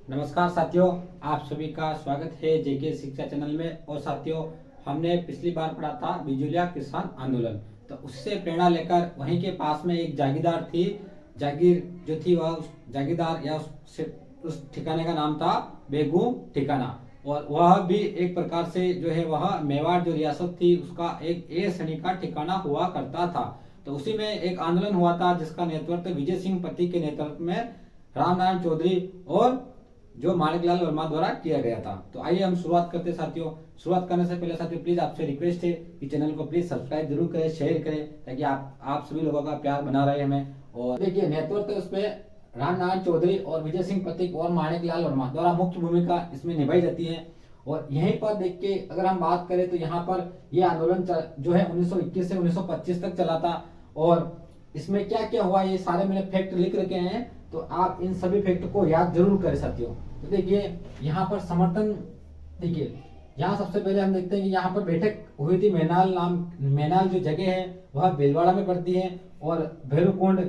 नमस्कार साथियों, आप सभी का स्वागत है जेके शिक्षा चैनल में। और साथियों, हमने पिछली बार पढ़ा था बिजुलिया किसान आंदोलन। तो उससे प्रेरणा लेकर वहीं के पास में एक जागीरदार थी, जागीर जो थी वह उस जागीरदार या उस ठिकाने का नाम था बेगू ठिकाना। और वह भी एक प्रकार से जो है वह मेवाड़ जो रियासत थी उसका एक ए श्रेणी का ठिकाना हुआ करता था। तो उसी में एक आंदोलन हुआ था जिसका नेतृत्व विजय सिंह पति के नेतृत्व में रामनारायण चौधरी और जो माणिकलाल वर्मा द्वारा किया गया था। तो आइए हम शुरुआत करते हैं साथियों। शुरुआत करने से पहले साथियों प्लीज आपसे रिक्वेस्ट है कि चैनल को प्लीज सब्सक्राइब जरूर करें, शेयर करें, ताकि आप सभी लोगों का प्यार बना रहे हमें। और देखिए, नेतृत्व उसमें रामनारायण चौधरी और विजय सिंह पथिक और माणिकलाल वर्मा द्वारा मुख्य भूमिका इसमें निभाई जाती है। और यहीं पर देख के अगर हम बात करें तो यहाँ पर यह आंदोलन जो है 1921 से 1925 तक चला था। और इसमें क्या क्या हुआ ये सारे मैंने फैक्ट लिख रखे हैं, तो आप इन सभी फैक्ट को याद जरूर करें साथियों। तो देखिए यहाँ पर समर्थन, देखिए यहाँ सबसे पहले हम देखते हैं कि यहाँ पर बैठक हुई थी। मैनाल जो जगह है वह भीलवाड़ा में पड़ती है। और भैरवकुंड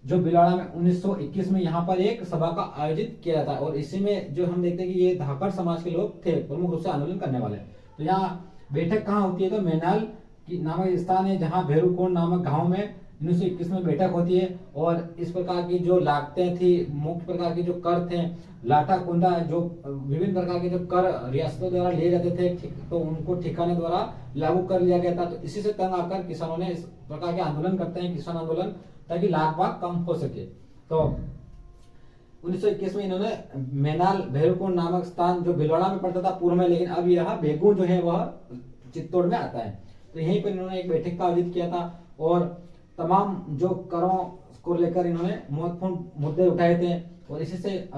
जो भीलवाड़ा में 1921 में यहाँ पर एक सभा का आयोजित किया था। और इसी में जो हम देखते हैं कि ये धाकड़ समाज के लोग थे प्रमुख रूप से आंदोलन करने वाले। तो यहाँ बैठक कहाँ होती है, तो मैनाल की नामक स्थान है जहाँ भैरवकुंड नामक गाँव में 1921 में बैठक होती है। और इस प्रकार की जो लागतें थी, मुख्य प्रकार के जो कर थे, लाटा कुंदा, जो विभिन्न प्रकार के जो कर रियासतों द्वारा लिए जाते थे, तो उनको ठिकाने द्वारा लागू कर लिया गया था। तो इसी से तंग आकर किसानों ने इस प्रकार के आंदोलन करते हैं, किसान आंदोलन, ताकि लाख भाग कम हो सके। तो 1921 में इन्होंने मैनाल भैरवकुंड नामक स्थान जो भीलवाड़ा में पड़ता था पूर्व में, लेकिन अब यह बेगू जो है वह चित्तौड़ में आता है। तो यहीं पर इन्होंने एक बैठक का आयोजित किया था और तमाम जो करों को लेकर इन्होंने महत्वपूर्ण मुद्दे उठाए थे। और इसी से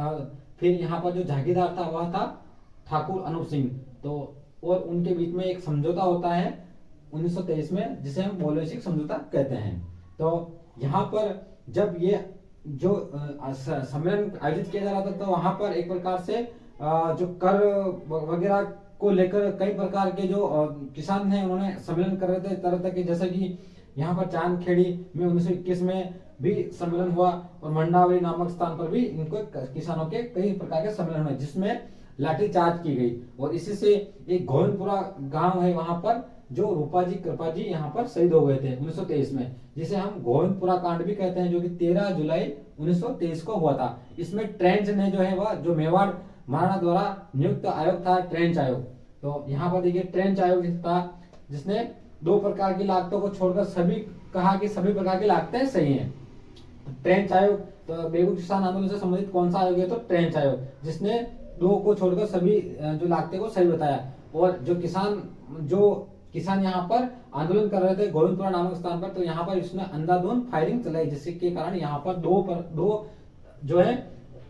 फिर यहाँ पर जो जागीरदार था वह था ठाकुर अनूप सिंह। तो और उनके बीच में एक समझौता होता है 1923 में, जिसे हम बोल्शेविक समझौता कहते हैं। तो यहाँ पर जब ये जो सम्मेलन आयोजित किया जा रहा था, तो वहां पर एक प्रकार से जो कर वगैरह को लेकर कई प्रकार के जो किसान हैं उन्होंने सम्मेलन कर रहे थे तरह तरह के, जैसे कि यहाँ पर चांदखेड़ी में 1921 में भी सम्मेलन हुआ। और मंडावली नामक स्थान पर भी इनको किसानों के कई प्रकार के सम्मेलन हुए, जिसमें लाठीचार्ज की गई। और इसी से एक गोविंदपुरा गांव है, वहां पर जो रूपाजी कृपाजी यहाँ पर शहीद हो गए थे 1923 में, जिसे हम गोविंदपुरा कांड भी कहते हैं, जो कि 13 जुलाई 1923 को हुआ था। इसमें ट्रेंच ने जो है वह जो मेवाड़ महाराणा द्वारा नियुक्त आयोग था, ट्रेंच आयोग। तो यहाँ पर देखिए ट्रेंच आयोग था, जिसने दो प्रकार की लागतों को छोड़कर सभी कहा कि सभी प्रकार की लागतें सही हैं। ट्रेंच आयोग, तो बेगू किसान आंदोलन से संबंधित कौन सा आयोग है, तो ट्रेंच आयोग, जिसने दो को छोड़कर सभी जो लागतें को सही बताया। और जो किसान यहाँ पर आंदोलन कर रहे थे गोविंदपुरा नामक स्थान पर, तो यहाँ पर इसने अंधाधुंध फायरिंग चलाई, जिसके कारण यहाँ पर दो जो है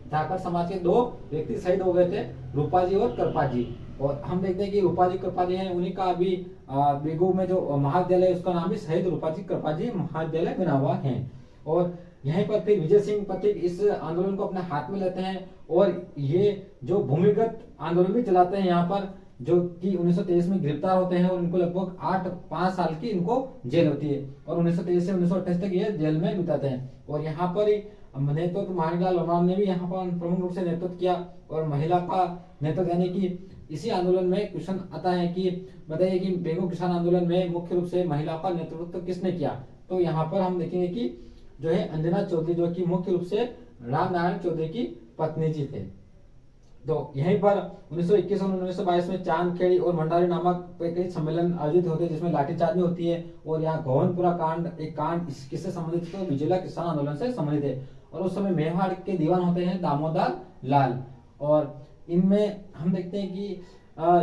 धाकड़ समाज के दो व्यक्ति शहीद हो गए थे, रूपाजी और कृपाजी। और हम देखते हैं कि रूपाजी कृपाजी हैं, उन्हीं का अभी बेगू में जो महाविद्यालय उसका नाम भी शहीद रूपाजी कृपाजी महाविद्यालय बना हुआ है। और यहीं पर फिर विजय सिंह पथिक इस आंदोलन को अपने हाथ में लेते हैं और ये जो भूमिगत आंदोलन भी चलाते हैं यहाँ पर, जो कि 1923 में गिरफ्तार होते हैं। और इनको लगभग 5 साल की इनको जेल होती है। और 1923 से 1928 तक ये जेल में बिताते हैं। और यहाँ पर नेतृत्व माणिकलाल वर्मा ने भी यहाँ पर प्रमुख रूप से नेतृत्व किया। और महिला का नेतृत्व, यानी कि इसी आंदोलन में क्वेश्चन आता है कि बताइए कि बेगू किसान आंदोलन में मुख्य रूप से महिला का नेतृत्व किसने किया। तो यहाँ पर हम देखेंगे कि जो है अंजना चौधरी, जो कि मुख्य रूप से रामनारायण चौधरी की पत्नी जी थे। तो यहीं पर 1921 और 1922 में चांदखेड़ी और मंडारी नामक कई सम्मेलन आयोजित होते हैं, जिसमें लाठीचार्ज भी होती है। और यहाँ गोविंदपुरा कांड, एक कांड किससे संबंधित है, तो बिजुलिया किसान आंदोलन से संबंधित है। और उस समय मेवाड़ के दीवान होते हैं दामोदर लाल। और इनमें हम देखते हैं कि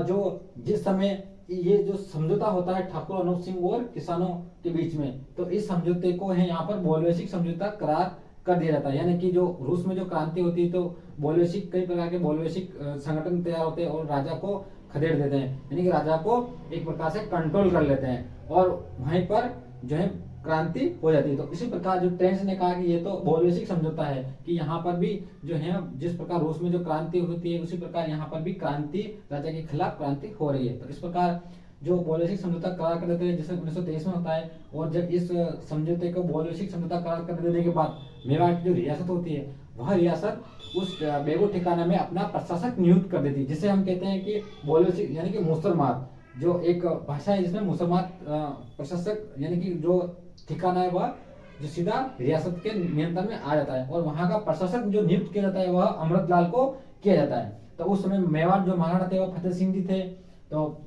जो जिस समय ये जो समझौता होता है ठाकुर अनूप सिंह और किसानों के बीच में, तो इस समझौते को है यहाँ पर बोल्शेविक समझौता करार कर दिया जाता है। यानी कि जो रूस में जो क्रांति होती है, तो बोल्शेविक कई प्रकार के बोल्शेविक संगठन तैयार होते हैं और राजा को खदेड़ देते हैं, यानी कि राजा को एक प्रकार से कंट्रोल कर लेते हैं और वहीं पर जो है क्रांति हो जाती है। तो इसी प्रकार जो ट्रेंच ने कहा कि ये तो बोल्शेविक समझौता है, कि यहाँ पर भी जो है जिस प्रकार रूस में जो क्रांति होती है उसी प्रकार यहाँ पर भी क्रांति, राजा के खिलाफ क्रांति हो रही है। तो इस प्रकार जो बोल्शेविक समझौता करार कर देते हैं, जिसे 1923 में होता है। और जब इस समझौते को बोल्शेविक समझौता करार कर देने के बाद मेवाड़ की जो रियासत होती है वह रियासत उस बेगो ठिकाना में अपना प्रशासक नियुक्त कर देती, जिसे हम कहते हैं कि बोलोचिक यानी कि मुसलमान, जो एक भाषा है जिसमें मुसलमान प्रशासक यानी कि जो ठिकाना है वह जो सीधा रियासत के नियंत्रण में आ जाता है, और वहां का प्रशासक जो नियुक्त किया जाता है वह अमृतलाल को किया जाता है। तो उस समय मेवाड़ जो महाराणा थे वह फतेह सिंह जी थे। तो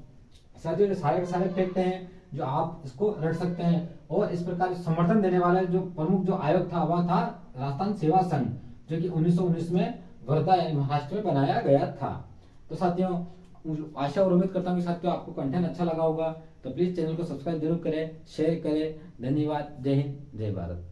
साथियों ये सारे के सारे फैक्ट हैं जो आप इसको रट सकते हैं। और इस प्रकार समर्थन देने वाला जो प्रमुख जो आयोग था वह था राजस्थान सेवा संघ, जो कि 1919 में वर्धा महाराष्ट्र में बनाया गया था। तो साथियों आशा और उम्मीद करता हूँ कि साथियों आपको कंटेंट अच्छा लगा होगा। तो प्लीज चैनल को सब्सक्राइब जरूर करें, शेयर करें। धन्यवाद। जय हिंद, जय भारत।